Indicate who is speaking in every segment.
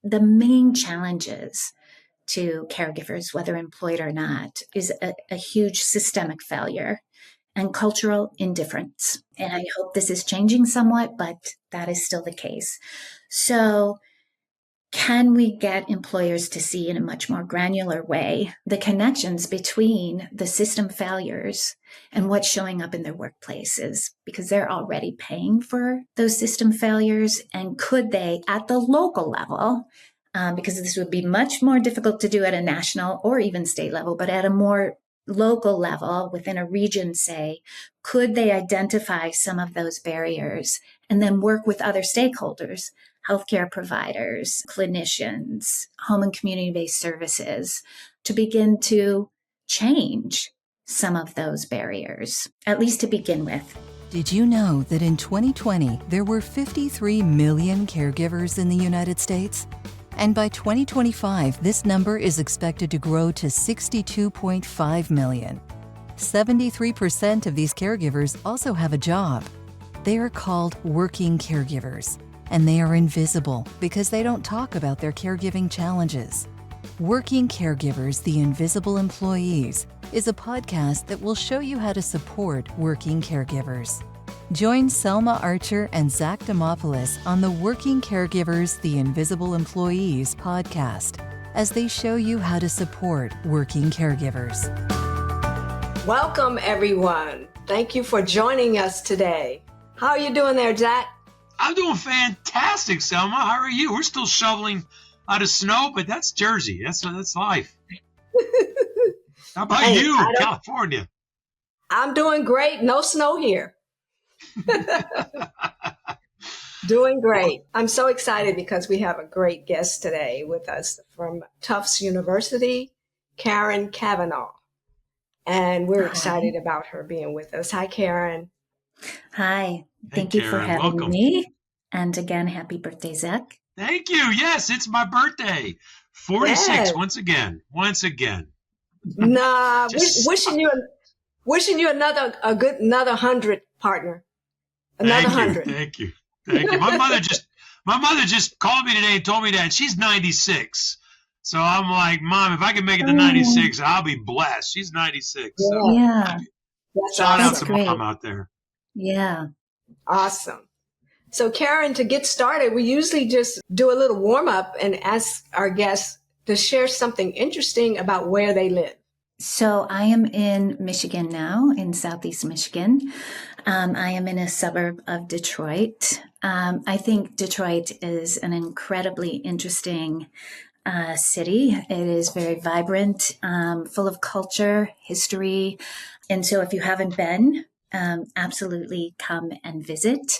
Speaker 1: the main challenges to caregivers, whether employed or not, is a huge systemic failure and cultural indifference. And I hope this is changing somewhat, but that is still the case. So can we get employers to see in a much more granular way the connections between the system failures and what's showing up in their workplaces? Because they're already paying for those system failures. And could they, at the local level, because this would be much more difficult to do at a national or even state level, but at a more local level within a region, say, could they identify some of those barriers and then work with other stakeholders, healthcare providers, clinicians, home and community-based services, to begin to change some of those barriers, at least to begin with.
Speaker 2: Did you know that in 2020, there were 53 million caregivers in the United States? And by 2025, this number is expected to grow to 62.5 million. 73% of these caregivers also have a job. They are called working caregivers, and they are invisible because they don't talk about their caregiving challenges. Working Caregivers, the Invisible Employees, is a podcast that will show you how to support working caregivers. Join Selma Archer and Zack on the Working Caregivers, the Invisible Employees podcast as they show you how to support working caregivers.
Speaker 3: Welcome, everyone. Thank you for joining us today. How are you doing there, Zack?
Speaker 4: I'm doing fantastic, Selma. How are you? We're still shoveling out of snow, but that's Jersey. That's life. How about you, California?
Speaker 3: I'm doing great. No snow here. Doing great. I'm so excited because we have a great guest today with us from Tufts University, Karen Kavanaugh. And we're excited about her being with us. Hi, Karen.
Speaker 1: Hi. Thank you for having me. And again, happy birthday, Zack.
Speaker 4: Thank you. Yes, it's my birthday. 46 yes. Once again.
Speaker 3: Nah, wishing you another 100, partner. Another 100.
Speaker 4: Thank you. My mother just called me today and told me that she's 96. So I'm like, Mom, if I can make it to 96, I'll be blessed. She's 96. So
Speaker 1: yeah.
Speaker 4: Shout out to Mom out there.
Speaker 1: Yeah.
Speaker 3: Awesome. So Karen, to get started, we usually just do a little warm up and ask our guests to share something interesting about where they live.
Speaker 1: So I am in Michigan now, in Southeast Michigan. I am in a suburb of Detroit. I think Detroit is an incredibly interesting city. It is very vibrant, full of culture, history. And so if you haven't been, absolutely come and visit.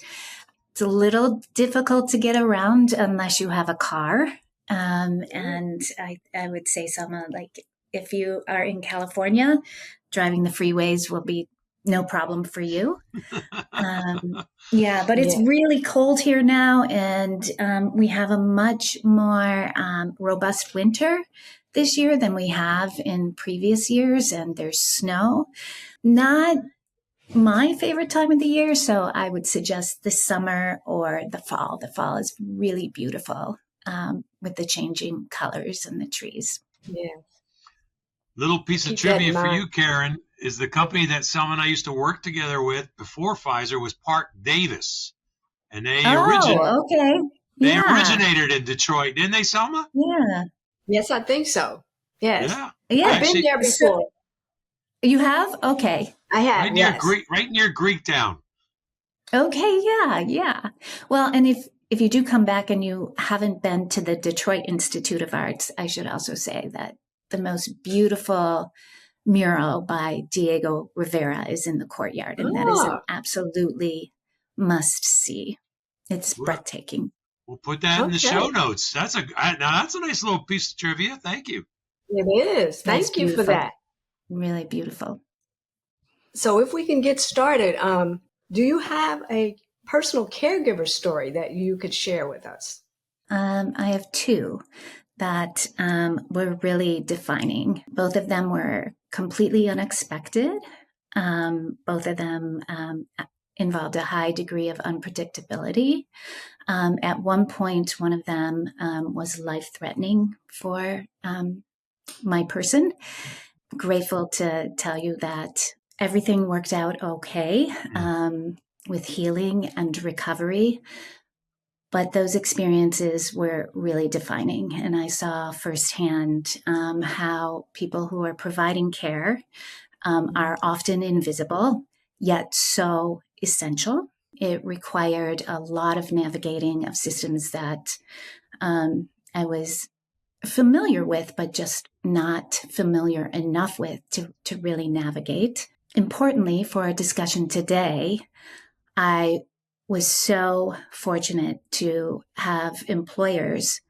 Speaker 1: It's a little difficult to get around unless you have a car. And I would say, Selma, like if you are in California, driving the freeways will be no problem for you. But it's really cold here now, and we have a much more robust winter this year than we have in previous years, and there's snow. Not my favorite time of the year, so I would suggest the summer or the fall. The fall is really beautiful with the changing colors and the trees.
Speaker 3: Yeah.
Speaker 4: Little piece of trivia for you, Karen, is the company that Selma and I used to work together with before Pfizer was Park Davis. And they originated in Detroit, didn't they, Selma?
Speaker 1: Yeah.
Speaker 3: Yes, I think so. Yes.
Speaker 1: Yeah.
Speaker 3: I've been there before.
Speaker 1: You have? Okay.
Speaker 3: I have,
Speaker 4: right near Greektown.
Speaker 1: Okay, yeah. Well, and if you do come back and you haven't been to the Detroit Institute of Arts, I should also say that the most beautiful mural by Diego Rivera is in the courtyard, and that is an absolutely must-see. It's breathtaking.
Speaker 4: We'll put that in the show notes. That's a nice little piece of trivia. Thank you.
Speaker 3: It is. Thank you for that.
Speaker 1: Really beautiful.
Speaker 3: So if we can get started, do you have a personal caregiver story that you could share with us?
Speaker 1: I have two that were really defining. Both of them were completely unexpected. Both of them involved a high degree of unpredictability. At one point, one of them was life-threatening for my person. Grateful to tell you that everything worked out okay with healing and recovery. But those experiences were really defining. And I saw firsthand how people who are providing care are often invisible, yet so essential. It required a lot of navigating of systems that I was familiar with, but just not familiar enough with to really navigate. Importantly, for our discussion today, I was so fortunate to have employers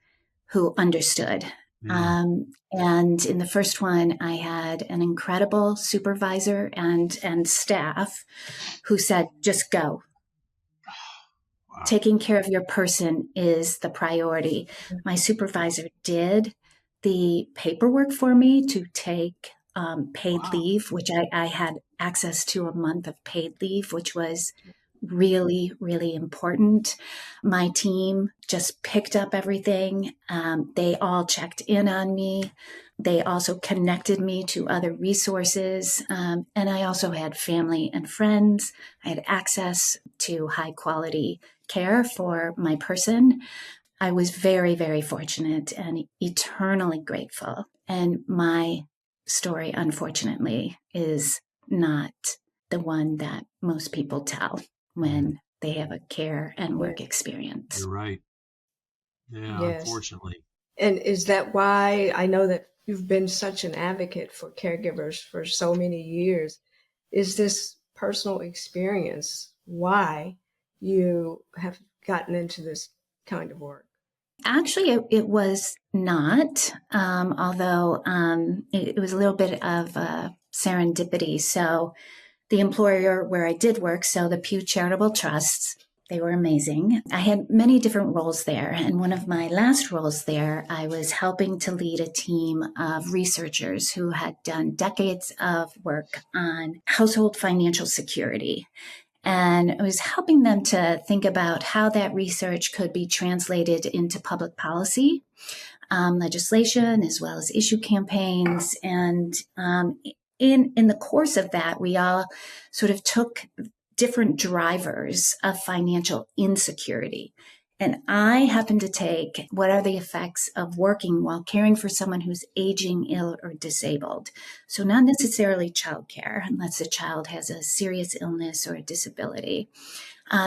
Speaker 1: who understood. And in the first one, I had an incredible supervisor and staff who said, just go. Wow. Taking care of your person is the priority. My supervisor did the paperwork for me to take paid leave, which I had access to a month of paid leave, which was really, really important. My team just picked up everything. They all checked in on me. They also connected me to other resources. And I also had family and friends. I had access to high quality care for my person. I was very, very fortunate and eternally grateful. And my story, unfortunately, is not the one that most people tell when they have a care and work experience.
Speaker 4: You're right. Yeah, yes. Unfortunately.
Speaker 3: And is that why I know that you've been such an advocate for caregivers for so many years? Is this personal experience why you have gotten into this kind of work?
Speaker 1: Actually, it was not, although it was a little bit of serendipity. So the employer where I did work, so the Pew Charitable Trusts, they were amazing. I had many different roles there. And one of my last roles there, I was helping to lead a team of researchers who had done decades of work on household financial security. And I was helping them to think about how that research could be translated into public policy, legislation, as well as issue campaigns. And in the course of that, we all sort of took different drivers of financial insecurity. And I happened to take what are the effects of working while caring for someone who's aging, ill, or disabled. So not necessarily childcare, unless the child has a serious illness or a disability.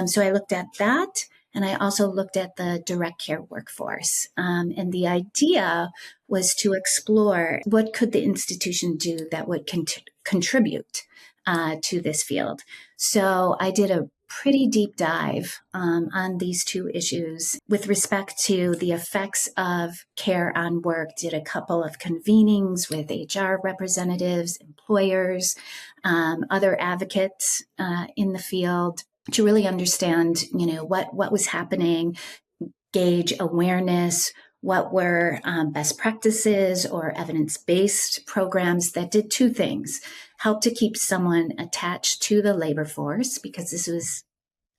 Speaker 1: So I looked at that. And I also looked at the direct care workforce. And the idea was to explore what could the institution do that would contribute to this field. So I did a pretty deep dive on these two issues with respect to the effects of care on work. Did a couple of convenings with HR representatives, employers, other advocates in the field to really understand, what was happening, gauge awareness, what were best practices or evidence-based programs that did two things: help to keep someone attached to the labor force, because this was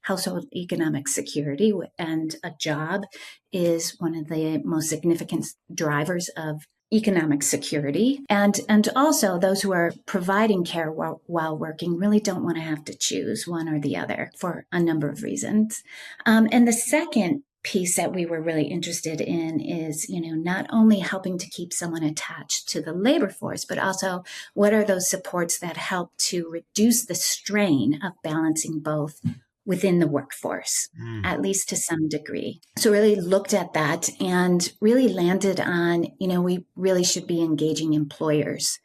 Speaker 1: household economic security, and a job is one of the most significant drivers of economic security. And also those who are providing care while working really don't want to have to choose one or the other for a number of reasons. And the second piece that we were really interested in is, not only helping to keep someone attached to the labor force, but also what are those supports that help to reduce the strain of balancing both within the workforce, at least to some degree. So really looked at that and really landed on, we really should be engaging employers.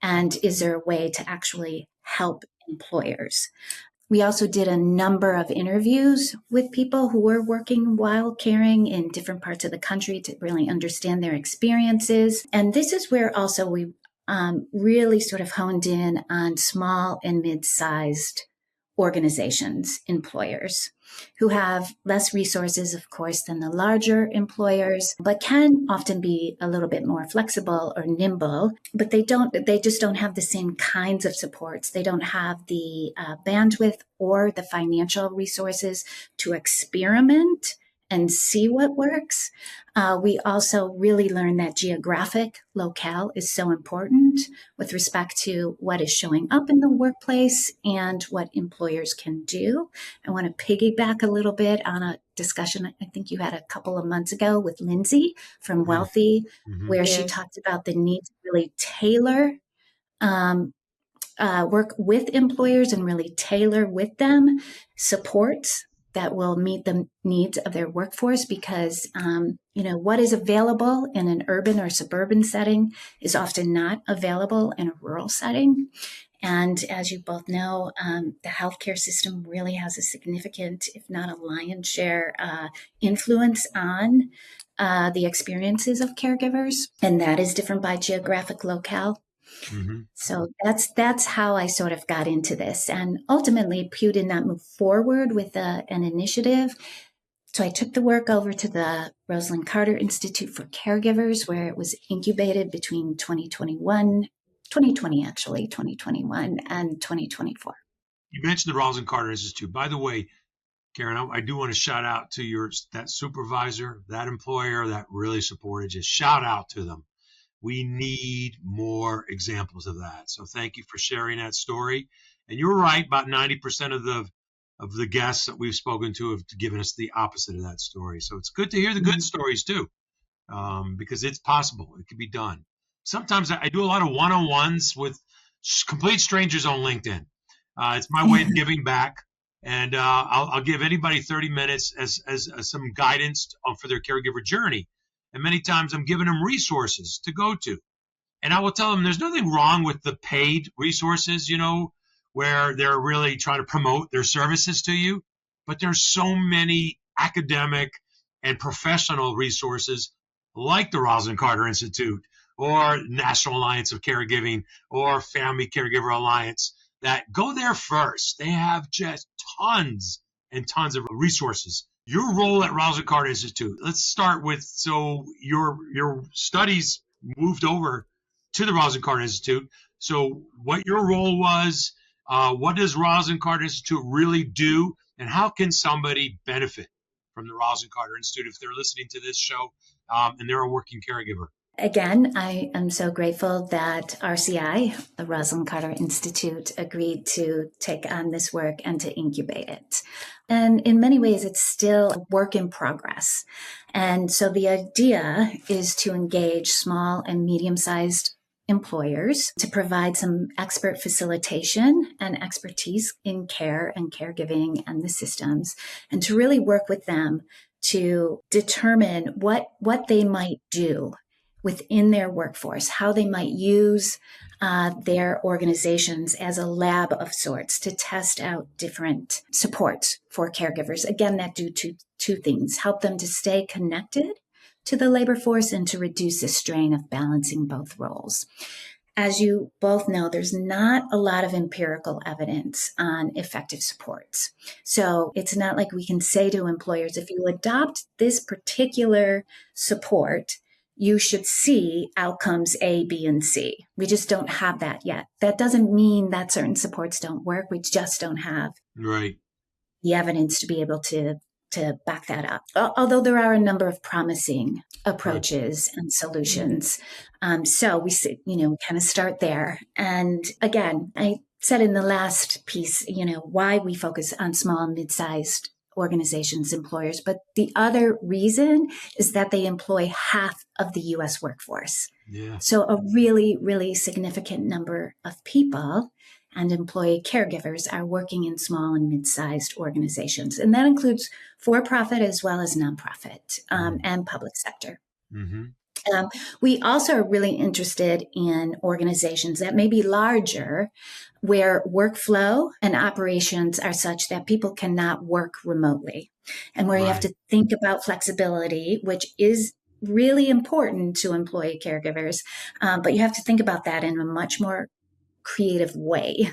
Speaker 1: And is there a way to actually help employers? We also did a number of interviews with people who were working while caring in different parts of the country to really understand their experiences. And this is where also we really sort of honed in on small and mid-sized organizations, employers, who have less resources, of course, than the larger employers, but can often be a little bit more flexible or nimble, but they just don't have the same kinds of supports. They don't have the bandwidth or the financial resources to experiment and see what works. We also really learned that geographic locale is so important with respect to what is showing up in the workplace and what employers can do. I want to piggyback a little bit on a discussion I think you had a couple of months ago with Lindsay from Wealthy, where she
Speaker 3: Yes.
Speaker 1: talked about the need to really tailor work with employers and really tailor with them supports that will meet the needs of their workforce because, what is available in an urban or suburban setting is often not available in a rural setting. And as you both know, the healthcare system really has a significant, if not a lion's share, influence on the experiences of caregivers. And that is different by geographic locale.
Speaker 4: Mm-hmm.
Speaker 1: So that's how I sort of got into this. And ultimately, Pew did not move forward with an initiative. So I took the work over to the Rosalynn Carter Institute for Caregivers, where it was incubated between 2021 and 2024.
Speaker 4: You mentioned the Rosalynn Carter Institute. By the way, Karen, I do want to shout out to that supervisor, that employer that really supported you. Shout out to them. We need more examples of that. So thank you for sharing that story. And you're right, about 90% of the guests that we've spoken to have given us the opposite of that story. So it's good to hear the good stories too, because it's possible. It can be done. Sometimes I do a lot of one-on-ones with complete strangers on LinkedIn. It's my way of giving back. And I'll give anybody 30 minutes as some guidance for their caregiver journey. And many times I'm giving them resources to go to. And I will tell them there's nothing wrong with the paid resources, where they're really trying to promote their services to you. But there's so many academic and professional resources like the Rosalynn Carter Institute or National Alliance of Caregiving or Family Caregiver Alliance that go there first. They have just tons and tons of resources. Your role at Rosalynn Carter Institute, let's start with, so your studies moved over to the Rosalynn Carter Institute. So what your role was, what does Rosalynn Carter Institute really do, and how can somebody benefit from the Rosalynn Carter Institute if they're listening to this show and they're a working caregiver?
Speaker 1: Again, I am so grateful that RCI, the Rosalynn Carter Institute, agreed to take on this work and to incubate it. And in many ways, it's still a work in progress. And so the idea is to engage small and medium-sized employers to provide some expert facilitation and expertise in care and caregiving and the systems, and to really work with them to determine what they might do within their workforce, how they might use their organizations as a lab of sorts to test out different supports for caregivers. Again, that do two things: help them to stay connected to the labor force and to reduce the strain of balancing both roles. As you both know, there's not a lot of empirical evidence on effective supports. So it's not like we can say to employers, if you adopt this particular support, you should see outcomes A, B, and C. We just don't have that yet. That doesn't mean that certain supports don't work. We just don't have the evidence to be able to back that up. Although there are a number of promising approaches and solutions. So we kind of start there. And again, I said in the last piece, why we focus on small and mid-sized organizations, employers. But the other reason is that they employ half of the U.S. workforce.
Speaker 4: Yeah.
Speaker 1: So a really, really significant number of people and employee caregivers are working in small and mid-sized organizations. And that includes for-profit as well as nonprofit and public sector.
Speaker 4: Mm-hmm.
Speaker 1: We also are really interested in organizations that may be larger, where workflow and operations are such that people cannot work remotely, and where you have to think about flexibility, which is really important to employee caregivers. But you have to think about that in a much more creative way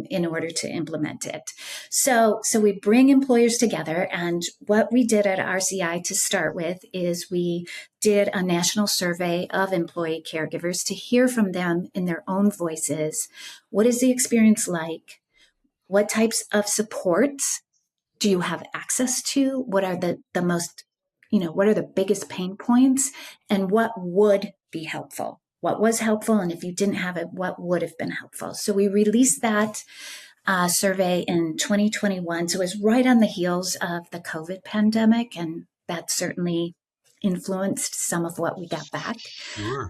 Speaker 1: in order to implement it. So we bring employers together, and what we did at RCI to start with is we did a national survey of employee caregivers to hear from them in their own voices. What is the experience like? What types of supports do you have access to? What are the most, what are the biggest pain points, and what would be helpful? What was helpful? And if you didn't have it, what would have been helpful? So we released that survey in 2021. So it was right on the heels of the COVID pandemic, and that certainly influenced some of what we got back.
Speaker 4: Sure.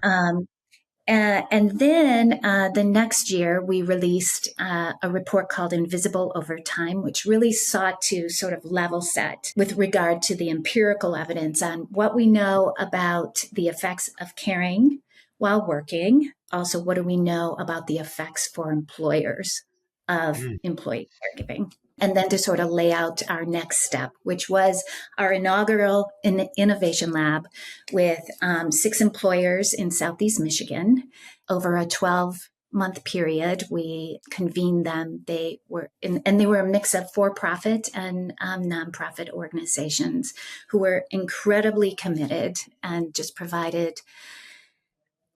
Speaker 1: And then the next year, we released a report called Invisible Over Time, which really sought to sort of level set with regard to the empirical evidence on what we know about the effects of caring while working. Also, what do we know about the effects for employers of employee caregiving? And then to sort of lay out our next step, which was our inaugural innovation lab with 6 employers in Southeast Michigan. Over a 12-month period, we convened them. They were a mix of for-profit and nonprofit organizations who were incredibly committed and just provided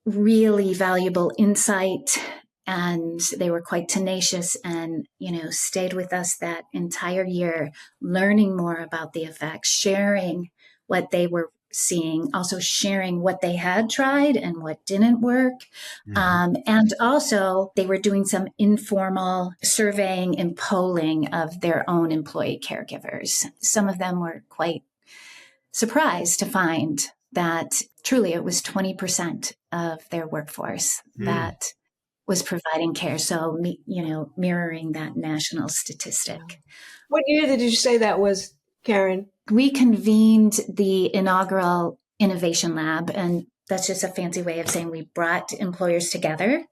Speaker 1: really valuable insight. And they were quite tenacious and, stayed with us that entire year, learning more about the effects, sharing what they were seeing, also sharing what they had tried and what didn't work. And also they were doing some informal surveying and polling of their own employee caregivers. Some of them were quite surprised to find that truly it was 20% of their workforce that was providing care. So, mirroring that national statistic.
Speaker 3: What year did you say that was, Karen?
Speaker 1: We convened the inaugural innovation lab, and that's just a fancy way of saying we brought employers together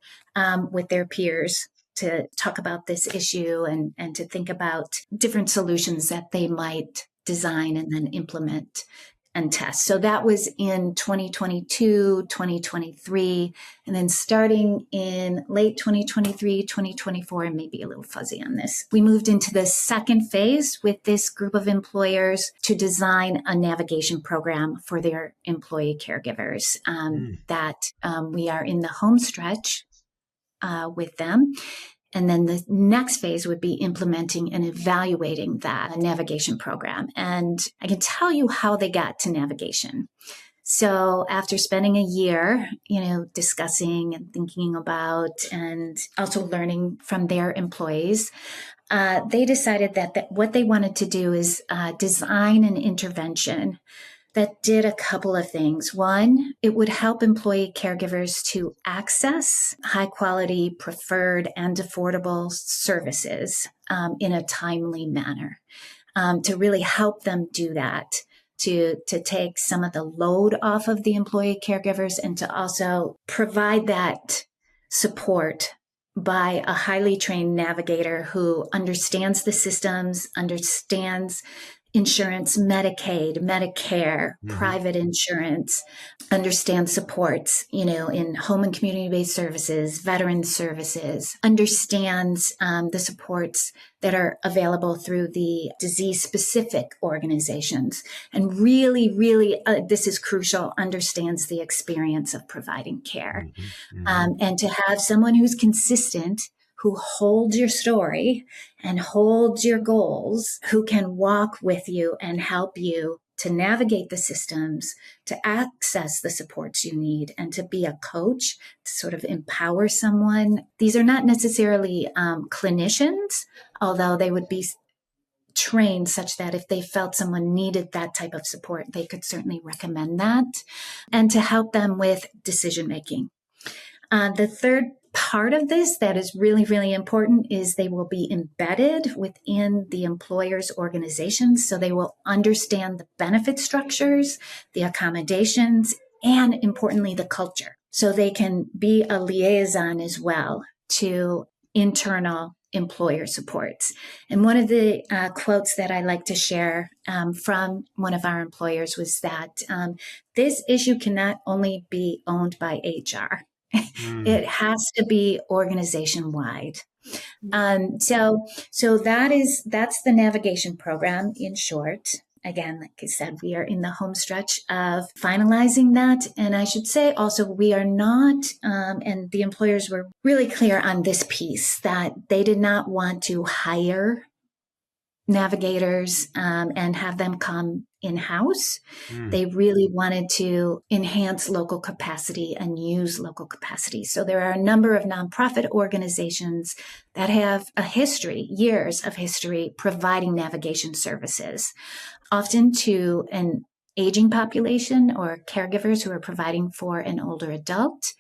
Speaker 1: with their peers to talk about this issue and to think about different solutions that they might design and then implement and test. So that was in 2022, 2023, and then starting in late 2023, 2024, and maybe a little fuzzy on this, we moved into the second phase with this group of employers to design a navigation program for their employee caregivers that we are in the home stretch with them. And then the next phase would be implementing and evaluating that navigation program. And I can tell you how they got to navigation. So after spending a year, discussing and thinking about and also learning from their employees, they decided that what they wanted to do is design an intervention that did a couple of things. One, it would help employee caregivers to access high quality, preferred, and affordable services in a timely manner, to really help them do that, to take some of the load off of the employee caregivers and to also provide that support by a highly trained navigator who understands the systems, understands insurance, Medicaid, Medicare, private insurance, understand supports, in home and community-based services, veteran services, understands the supports that are available through the disease-specific organizations. And really, really, this is crucial, understands the experience of providing care. And to have someone who's consistent, who holds your story and holds your goals, who can walk with you and help you to navigate the systems, to access the supports you need, and to be a coach, to sort of empower someone. These are not necessarily clinicians, although they would be trained such that if they felt someone needed that type of support, they could certainly recommend that, and to help them with decision making. The third part of this that is really, really important is they will be embedded within the employer's organization. So they will understand the benefit structures, the accommodations, and importantly, the culture. So they can be a liaison as well to internal employer supports. And one of the quotes that I like to share from one of our employers was that this issue cannot only be owned by HR. It has to be organization wide. So that's the navigation program in short. Again, like I said, we are in the home stretch of finalizing that. And I should say also, we are not, and the employers were really clear on this piece, that they did not want to hire navigators and have them come in-house. They really wanted to enhance local capacity and use local capacity. So there are a number of nonprofit organizations that have a history, years of history, providing navigation services, often to an aging population or caregivers who are providing for an older adult.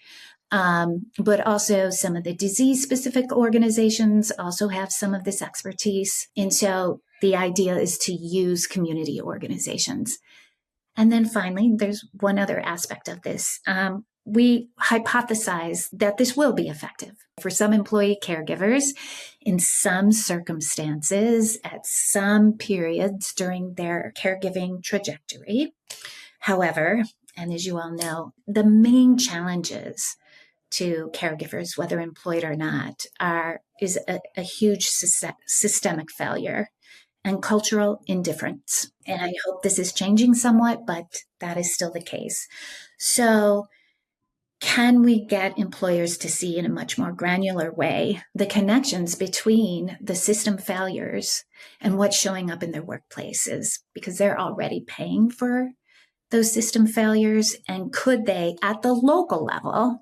Speaker 1: But also some of the disease-specific organizations also have some of this expertise. And so the idea is to use community organizations. And then finally, there's one other aspect of this. We hypothesize that this will be effective for some employee caregivers in some circumstances at some periods during their caregiving trajectory. However, and as you all know, the main challenges to caregivers, whether employed or not, is a huge systemic failure and cultural indifference. And I hope this is changing somewhat, but that is still the case. So can we get employers to see in a much more granular way the connections between the system failures and what's showing up in their workplaces? Because they're already paying for those system failures. And could they, at the local level,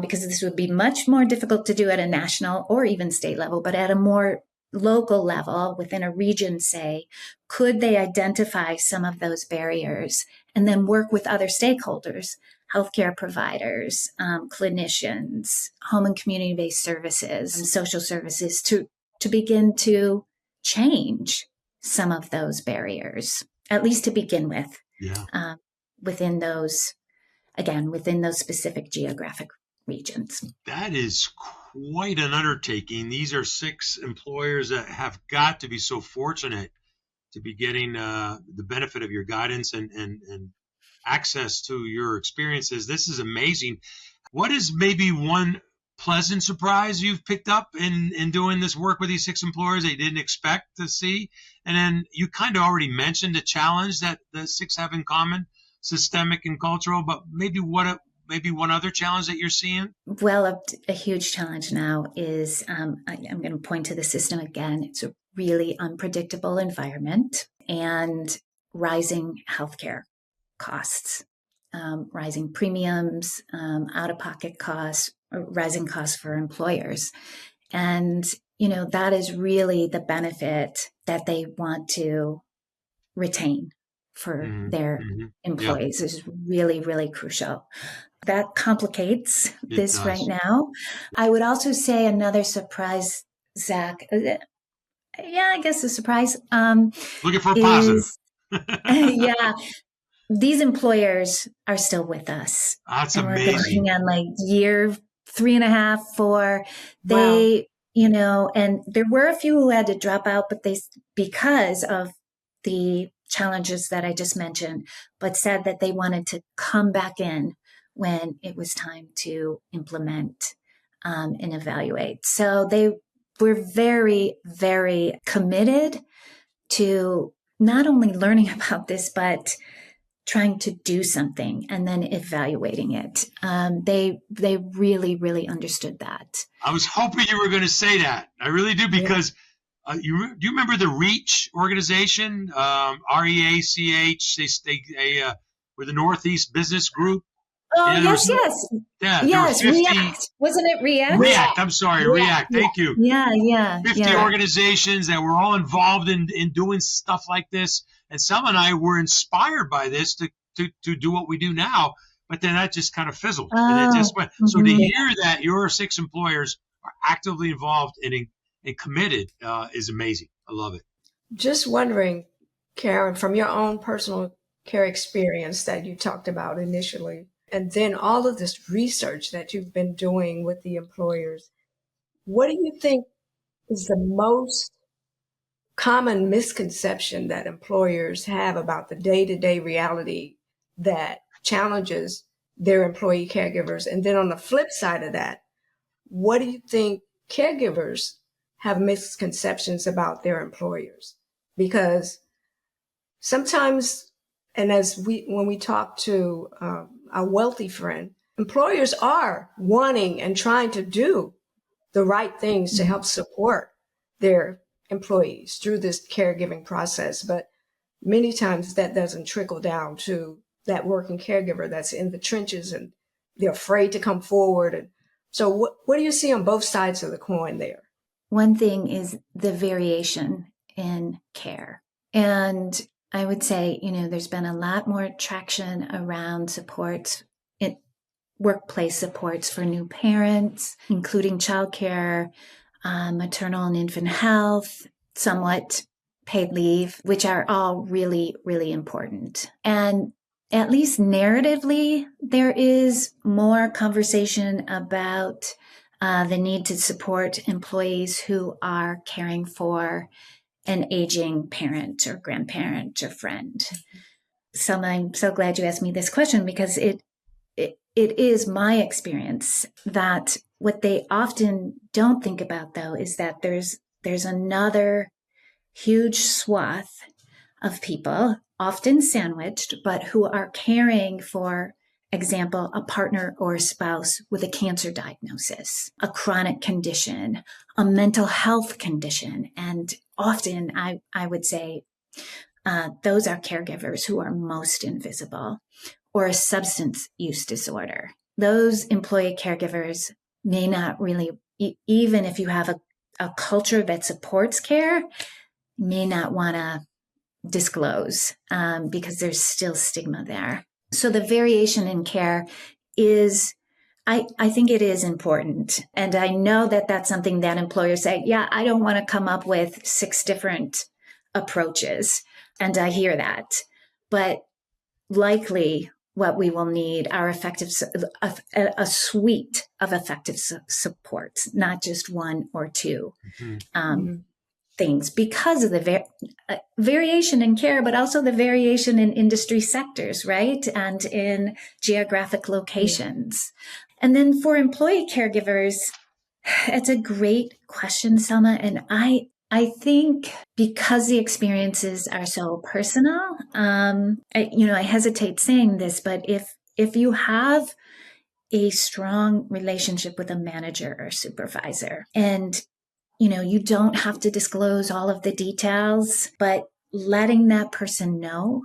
Speaker 1: because this would be much more difficult to do at a national or even state level, but at a more local level within a region, say, could they identify some of those barriers and then work with other stakeholders, healthcare providers, clinicians, home and community-based services, and social services to begin to change some of those barriers, at least to begin with, within those specific geographic regions.
Speaker 4: That is quite an undertaking. These are 6 employers that have got to be so fortunate to be getting the benefit of your guidance and access to your experiences. This is amazing. What is maybe one pleasant surprise you've picked up in doing this work with these 6 employers that you didn't expect to see? And then you kind of already mentioned a challenge that the 6 have in common, systemic and cultural, but maybe one other challenge that you're seeing?
Speaker 1: Well, a huge challenge now is, I'm going to point to the system again. It's a really unpredictable environment and rising healthcare costs, rising premiums, out-of-pocket costs, rising costs for employers. And, that is really the benefit that they want to retain for their employees. Is really, really crucial. That complicates this right now. I would also say another surprise, Zach. I guess a surprise.
Speaker 4: Looking for a positive.
Speaker 1: These employers are still with us.
Speaker 4: That's
Speaker 1: and
Speaker 4: amazing.
Speaker 1: We're going on year 3.5, 4. They, and there were a few who had to drop out, but because of the challenges that I just mentioned, but said that they wanted to come back in when it was time to implement and evaluate. So they were very, very committed to not only learning about this, but trying to do something and then evaluating it. They really, really understood that.
Speaker 4: I was hoping you were going to say that. I really do, because do you remember the REACH organization? REACH. They were the Northeast Business Group.
Speaker 1: Oh, yes.
Speaker 4: Yeah,
Speaker 1: yes, 50, React. Wasn't it React?
Speaker 4: React, I'm sorry, React. Thank you.
Speaker 1: Yeah.
Speaker 4: 50 organizations that were all involved in doing stuff like this. And Selma and I were inspired by this to do what we do now. But then that just kind of fizzled. And it just went. So to hear that your 6 employers are actively involved and committed is amazing. I love it.
Speaker 3: Just wondering, Karen, from your own personal care experience that you talked about initially, and then all of this research that you've been doing with the employers, what do you think is the most common misconception that employers have about the day-to-day reality that challenges their employee caregivers? And then on the flip side of that, what do you think caregivers have misconceptions about their employers? Because sometimes, and when we talk to a wealthy friend, employers are wanting and trying to do the right things to help support their employees through this caregiving process, but many times that doesn't trickle down to that working caregiver that's in the trenches and they're afraid to come forward. And so what do you see on both sides of the coin there?
Speaker 1: One thing is the variation in care. And I would say, there's been a lot more traction around supports, workplace supports for new parents, including childcare, maternal and infant health, somewhat paid leave, which are all really, really important. And at least narratively, there is more conversation about the need to support employees who are caring for an aging parent or grandparent or friend. So I'm so glad you asked me this question, because it is my experience that what they often don't think about, though, is that there's another huge swath of people, often sandwiched, but who are caring for example, a partner or a spouse with a cancer diagnosis, a chronic condition, a mental health condition. And often I would say those are caregivers who are most invisible, or a substance use disorder. Those employee caregivers may not really, even if you have a culture that supports care, may not want to disclose because there's still stigma there. So the variation in care is, I think it is important. And I know that that's something that employers say, yeah, I don't want to come up with 6 different approaches. And I hear that. But likely what we will need are a suite of effective supports, not just 1 or 2. Things, because of the variation in care, but also the variation in industry sectors, right? And in geographic locations. And then for employee caregivers, it's a great question, Selma. And I think because the experiences are so personal, I hesitate saying this, but if you have a strong relationship with a manager or supervisor, and you don't have to disclose all of the details, but letting that person know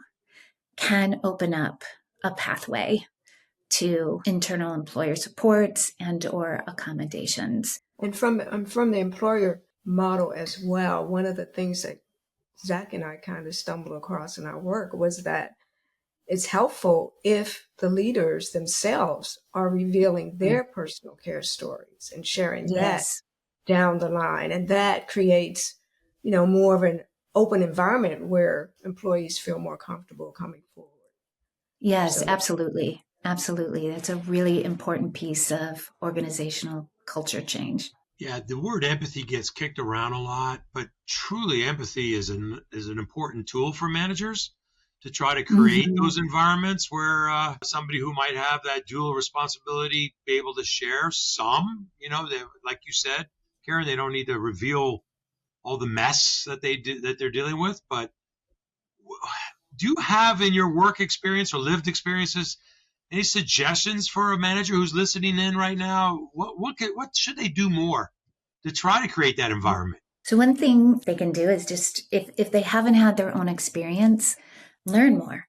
Speaker 1: can open up a pathway to internal employer supports and or accommodations.
Speaker 3: And from the employer model as well, one of the things that Zack and I kind of stumbled across in our work was that it's helpful if the leaders themselves are revealing their personal care stories and sharing that down the line. And that creates, more of an open environment where employees feel more comfortable coming forward.
Speaker 1: Yes, absolutely. Absolutely. That's a really important piece of organizational culture change.
Speaker 4: Yeah, the word empathy gets kicked around a lot, but truly empathy is an important tool for managers to try to create those environments where somebody who might have that dual responsibility be able to share some, like you said, Karen, they don't need to reveal all the mess that they're dealing with. But do you have in your work experience or lived experiences any suggestions for a manager who's listening in right now? What should they do more to try to create that environment?
Speaker 1: So one thing they can do is just, if they haven't had their own experience, learn more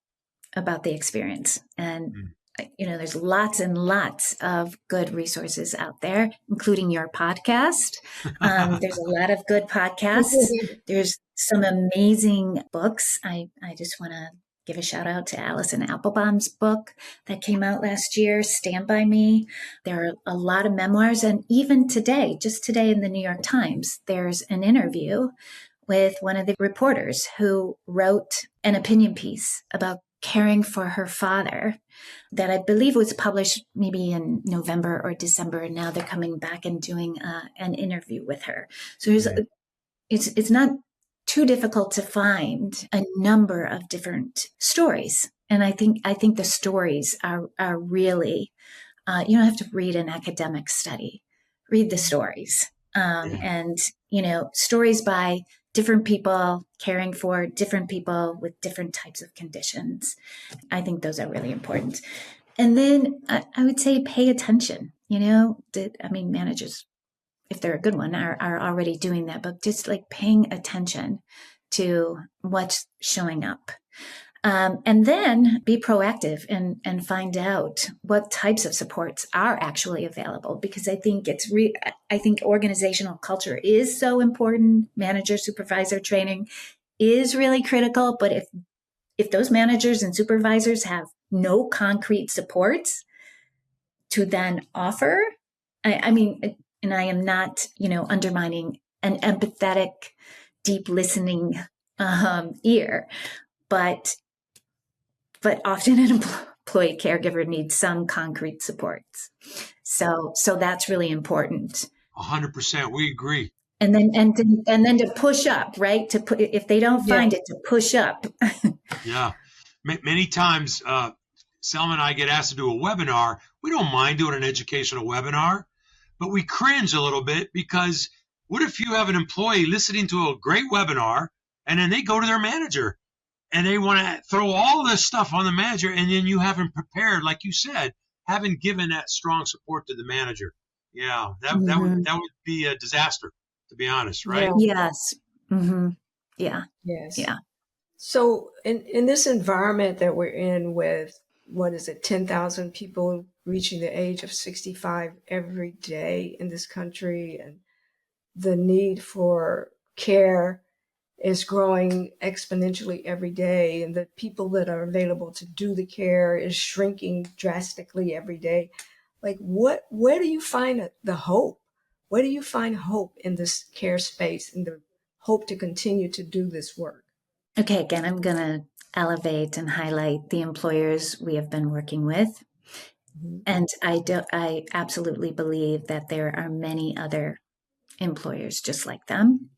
Speaker 1: about the experience. And there's lots and lots of good resources out there, including your podcast. There's a lot of good podcasts. There's some amazing books. I just want to give a shout out to Allison Applebaum's book that came out last year, Stand By Me. There are a lot of memoirs. And even today, just today in the New York Times, there's an interview with one of the reporters who wrote an opinion piece about caring for her father that I believe was published maybe in November or December. And now they're coming back and doing an interview with her. So it's not too difficult to find a number of different stories. And I think the stories are really, you don't have to read an academic study, read the stories. And, stories by different people caring for different people with different types of conditions. I think those are really important. And then I would say pay attention. Managers if they're a good one, are already doing that, but just like paying attention to what's showing up. And then be proactive and find out what types of supports are actually available, because I think I think organizational culture is so important. Manager supervisor training is really critical, but if those managers and supervisors have no concrete supports to then offer, I mean, and I am not, undermining an empathetic, deep listening ear, but often an employee caregiver needs some concrete supports. So that's really important.
Speaker 4: 100%. We agree.
Speaker 1: And then to push up, right? To put, if they don't find it, to push up.
Speaker 4: Yeah. Many times, Selma and I get asked to do a webinar. We don't mind doing an educational webinar, but we cringe a little bit, because what if you have an employee listening to a great webinar and then they go to their manager and they want to throw all this stuff on the manager, and then you haven't prepared, like you said, haven't given that strong support to the manager. Yeah, that would be a disaster, to be honest, right?
Speaker 1: Yes. Mm-hmm. Yeah.
Speaker 3: Yes.
Speaker 1: Yeah.
Speaker 3: So in this environment that we're in with, 10,000 people reaching the age of 65 every day in this country, and the need for care is growing exponentially every day, and the people that are available to do the care is shrinking drastically every day. Like, where do you find the hope? Where do you find hope in this care space, and the hope to continue to do this work?
Speaker 1: Okay, again, I'm going to elevate and highlight the employers we have been working with. Mm-hmm. And I absolutely believe that there are many other employers just like them.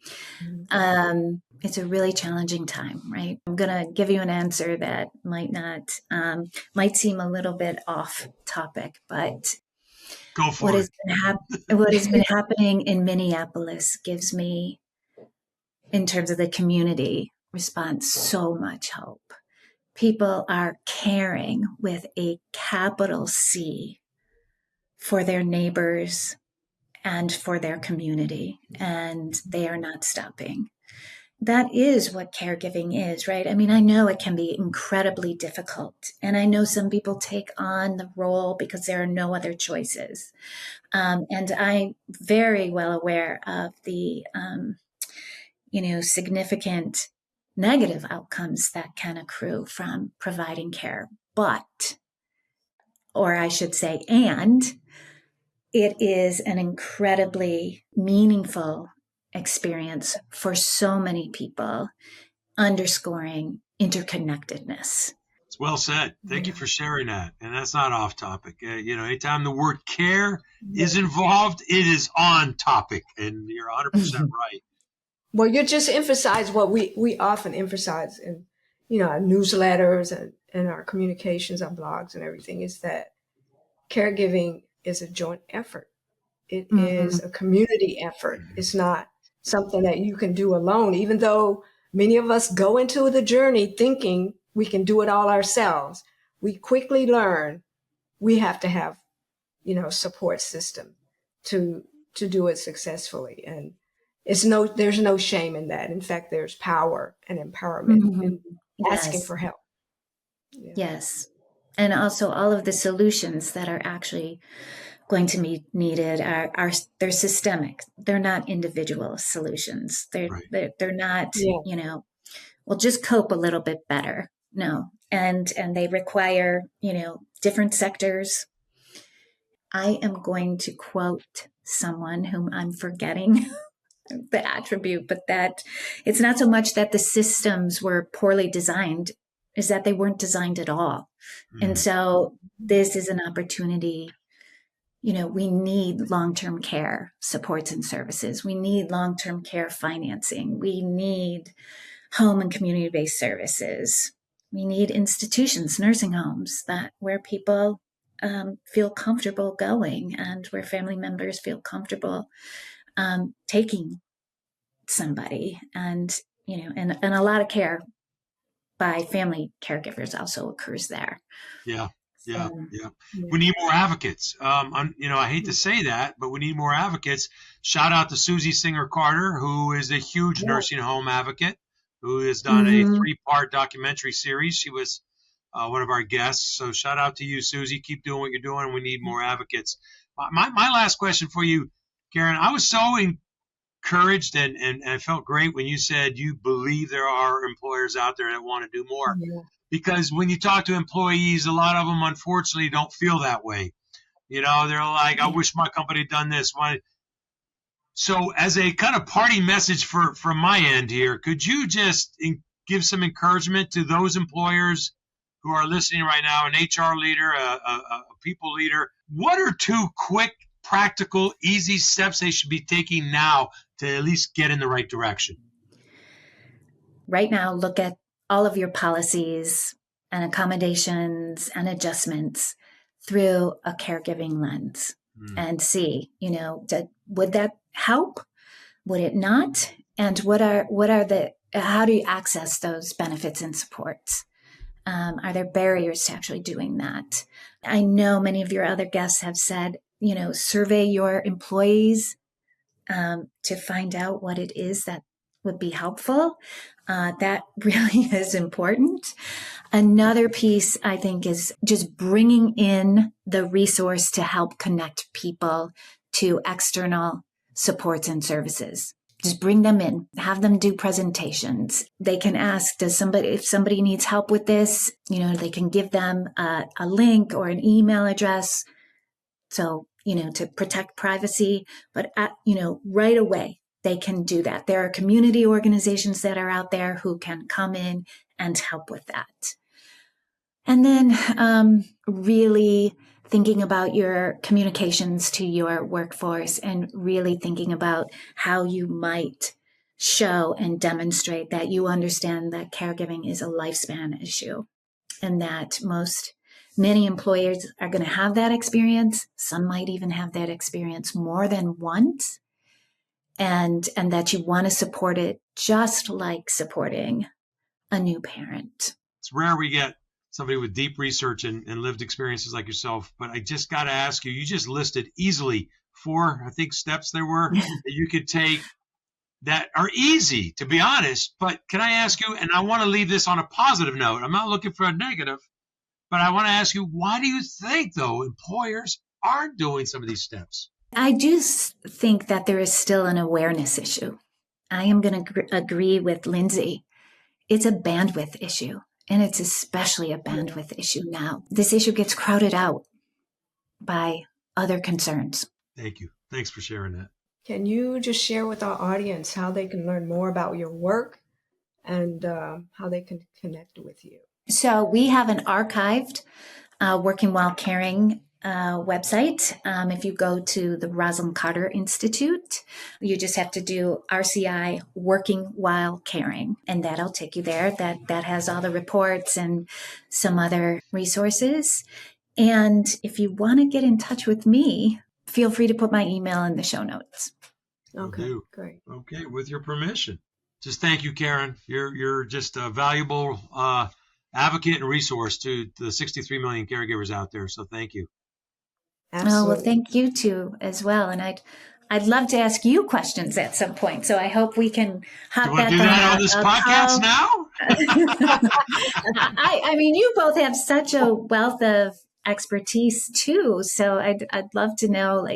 Speaker 1: Mm-hmm. It's a really challenging time, right? I'm going to give you an answer that might seem a little bit off topic, but
Speaker 4: go for it.
Speaker 1: What has been happening in Minneapolis gives me, in terms of the community response, so much hope. People are caring with a capital C for their neighbors and for their community, and they are not stopping. That is what caregiving is, right? I mean, I know it can be incredibly difficult, and I know some people take on the role because there are no other choices. And I'm very well aware of the, significant negative outcomes that can accrue from providing care. And it is an incredibly meaningful experience for so many people, underscoring interconnectedness.
Speaker 4: It's well said. Thank you for sharing that. And that's not off topic. Anytime the word care is involved, it is on topic. And you're 100% right.
Speaker 3: Well, you just emphasize what we often emphasize in, our newsletters and our communications, our blogs and everything, is that caregiving is a joint effort. It is a community effort. It's not something that you can do alone, even though many of us go into the journey thinking we can do it all ourselves. We quickly learn we have to have, support system to do it successfully. And there's no shame in that. In fact, there's power and empowerment in asking for help.
Speaker 1: Yeah. Yes. And also all of the solutions that are actually going to be needed they're systemic. They're not individual solutions. They're not, we'll just cope a little bit better. No. And they require, different sectors. I am going to quote someone whom I'm forgetting the attribute, but that it's not so much that the systems were poorly designed, is that they weren't designed at all. And so this is an opportunity. We need long-term care supports and services. We need long-term care financing. We need home and community-based services. We need institutions, nursing homes, where people feel comfortable going, and where family members feel comfortable taking somebody. And a lot of care by family caregivers also occurs there.
Speaker 4: Yeah. Yeah,
Speaker 1: So,
Speaker 4: yeah.
Speaker 3: Yeah.
Speaker 4: We need more advocates. I hate to say that, but we need more advocates. Shout out to Susie Singer Carter, who is a huge
Speaker 3: Yeah.
Speaker 4: nursing home advocate, who has done a
Speaker 1: mhm.
Speaker 4: 3-part documentary series. She was one of our guests. So shout out to you, Susie. Keep doing what you're doing. We need more advocates. My last question for you, Karen. I was so encouraged and I felt great when you said you believe there are employers out there that want to do more.
Speaker 3: Yeah.
Speaker 4: Because when you talk to employees, a lot of them unfortunately don't feel that way. They're like, I
Speaker 1: Yeah.
Speaker 4: wish my company had done this. So as a kind of party message from my end here, could you just give some encouragement to those employers who are listening right now, an HR leader, a people leader? What are 2 quick, practical, easy steps they should be taking now to at least get in the right direction?
Speaker 1: Right now, look at all of your policies and accommodations and adjustments through a caregiving lens and see, would that help? Would it not? And how do you access those benefits and supports? Are there barriers to actually doing that? I know many of your other guests have said, survey your employees to find out what it is that would be helpful. That really is important. Another piece, I think, is just bringing in the resource to help connect people to external supports and services. Just bring them in, have them do presentations. They can ask, if somebody needs help with this, they can give them a link or an email address. So, to protect privacy, but right away, they can do that. There are community organizations that are out there who can come in and help with that. And then really thinking about your communications to your workforce and really thinking about how you might show and demonstrate that you understand that caregiving is a lifespan issue and that many employers are going to have that experience. Some might even have that experience more than once. And that you want to support it just like supporting a new parent.
Speaker 4: It's rare we get somebody with deep research and lived experiences like yourself, but I just got to ask you, you just listed easily 4, I think, steps there were that you could take that are easy, to be honest. But can I ask you, and I want to leave this on a positive note, I'm not looking for a negative, but I want to ask you, why do you think, though, employers aren't doing some of these steps?
Speaker 1: I do think that there is still an awareness issue. I am going to agree with Lindsay. It's a bandwidth issue, and it's especially a bandwidth issue now. This issue gets crowded out by other concerns.
Speaker 4: Thank you. Thanks for sharing that.
Speaker 3: Can you just share with our audience how they can learn more about your work and how they can connect with you?
Speaker 1: So we have an archived Working While Caring website. If you go to the Rosalynn Carter Institute, you just have to do RCI Working While Caring, and that'll take you there. That has all the reports and some other resources. And if you want to get in touch with me, feel free to put my email in the show notes.
Speaker 3: Okay, great.
Speaker 4: Okay, with your permission. Just thank you, Karen. You're just a valuable advocate and resource to the 63 million caregivers out there. So thank you.
Speaker 3: Absolutely.
Speaker 1: Oh, well, thank you too as well. And I'd love to ask you questions at some point. So I hope we can hop back
Speaker 4: do that on this podcast now?
Speaker 1: I mean, you both have such a wealth of expertise too. So I'd love to know,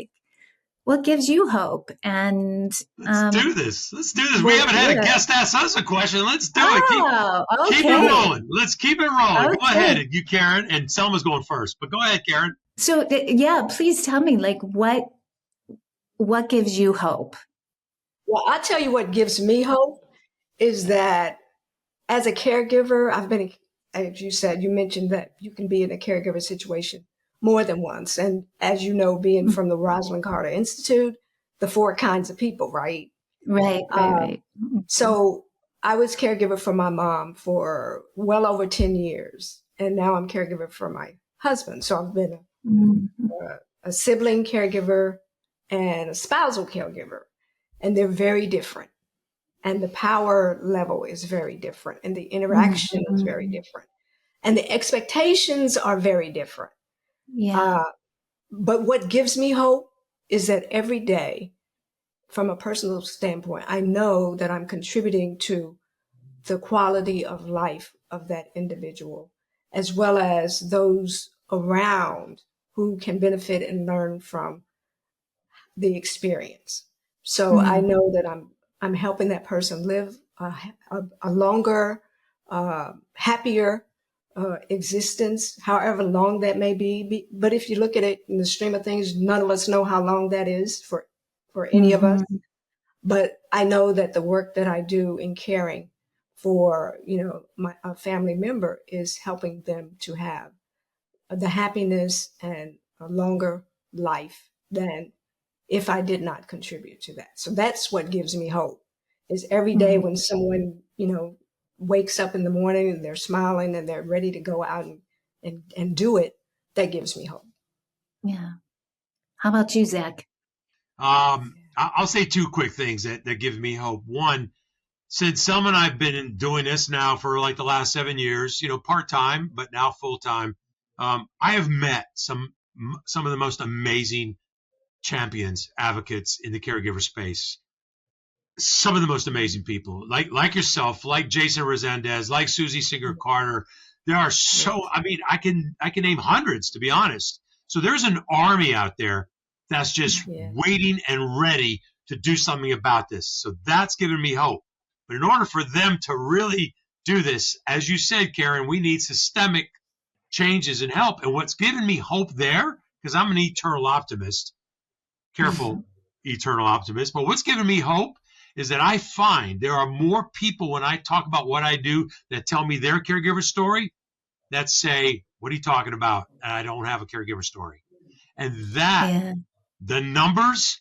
Speaker 1: what gives you hope? And
Speaker 4: let's do this. We haven't had a guest ask us a question. Let's do it. Keep it rolling. Let's keep it rolling. Okay. Go ahead, you, Karen. And Selma's going first, but go ahead, Karen.
Speaker 1: So please tell me, what gives you hope?
Speaker 3: Well, I'll tell you what gives me hope is that as a caregiver, I've been, as you said, you mentioned that you can be in a caregiver situation more than once. And as you know, being from the Rosalynn Carter Institute, the 4 kinds of people, right?
Speaker 1: Right.
Speaker 3: So I was caregiver for my mom for well over 10 years. And now I'm caregiver for my husband. So I've been a sibling caregiver and a spousal caregiver. And they're very different. And the power level is very different. And the interaction is very different. And the expectations are very different.
Speaker 1: Yeah.
Speaker 3: But what gives me hope is that every day, from a personal standpoint, I know that I'm contributing to the quality of life of that individual, as well as those around who can benefit and learn from the experience. So I know that I'm helping that person live a longer, happier existence, however long that may be. But if you look at it in the stream of things, none of us know how long that is for any of us. But I know that the work that I do in caring for, a family member is helping them to have the happiness and a longer life than if I did not contribute to that. So that's what gives me hope, is every day when someone, wakes up in the morning and they're smiling and they're ready to go out and do it, that gives me hope.
Speaker 1: Yeah. How about you, Zack?
Speaker 4: I'll say two quick things that give me hope. One, since Selma and I've been doing this now for like the last 7 years, part-time, but now full-time, I have met some of the most amazing champions, advocates in the caregiver space. Some of the most amazing people, like yourself, like Jason Resendez, like Susie Singer Carter. There are I can name hundreds, to be honest. So there's an army out there that's just waiting and ready to do something about this. So that's given me hope. But in order for them to really do this, as you said, Karen, we need systemic changes and help. And what's given me hope there, because I'm an eternal optimist, careful, eternal optimist, but what's given me hope is that I find there are more people when I talk about what I do that tell me their caregiver story that say, what are you talking about? I don't have a caregiver story. And that, the numbers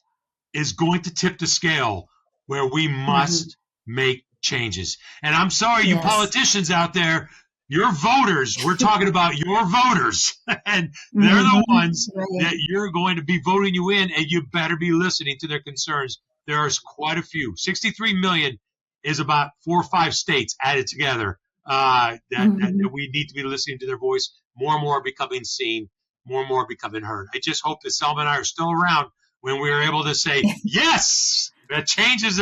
Speaker 4: is going to tip the scale where we must make changes. And I'm sorry, you politicians out there, your voters, we're talking about your voters, and they're the ones that you're going to be voting you in, and you better be listening to their concerns. There's quite a few. 63 million is about 4 or 5 states added together that we need to be listening to their voice. More and more becoming seen, more and more becoming heard. I just hope that Selma and I are still around when we are able to say, yes, that change has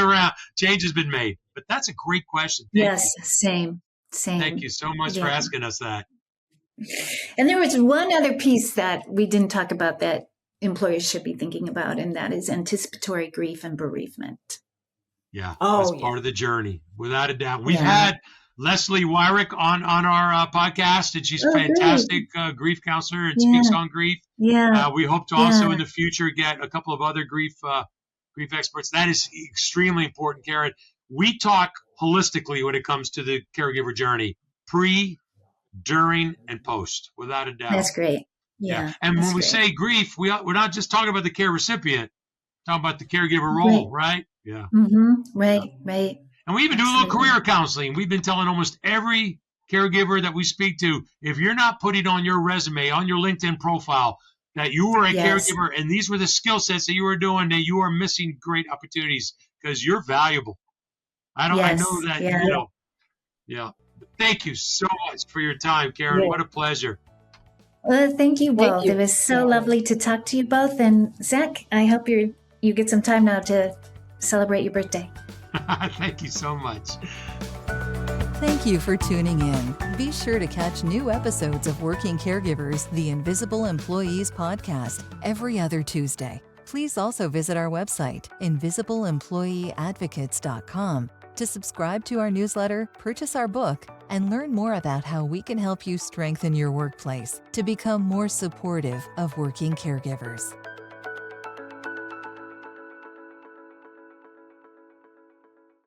Speaker 4: been made. But that's a great question.
Speaker 1: Thank you. Same.
Speaker 4: Thank you so much for asking us that.
Speaker 1: And there was one other piece that we didn't talk about that employers should be thinking about, and that is anticipatory grief and bereavement.
Speaker 4: Yeah, that's part of the journey, without a doubt. We've had Leslie Wyrick on our podcast, and she's a fantastic grief counselor and speaks on grief. Yeah. We hope to also in the future get a couple of other grief experts. That is extremely important, Karen. We talk holistically when it comes to the caregiver journey, pre, during, and post, without a doubt.
Speaker 1: That's great. Yeah.
Speaker 4: And when we say grief, we're not just talking about the care recipient, we're talking about the caregiver role, right? Yeah.
Speaker 1: Right.
Speaker 4: And we even do a little career counseling. We've been telling almost every caregiver that we speak to, if you're not putting on your resume, on your LinkedIn profile, that you were a caregiver and these were the skill sets that you were doing, that you are missing great opportunities because you're valuable. I know that, Thank you so much for your time, Karen. What a pleasure.
Speaker 1: Well, thank you both. It was so lovely to talk to you both. And Zack, I hope you get some time now to celebrate your birthday.
Speaker 4: Thank you so much.
Speaker 2: Thank you for tuning in. Be sure to catch new episodes of Working Caregivers, the Invisible Employees podcast, every other Tuesday. Please also visit our website, invisibleemployeeadvocates.com, to subscribe to our newsletter, purchase our book, and learn more about how we can help you strengthen your workplace to become more supportive of working caregivers.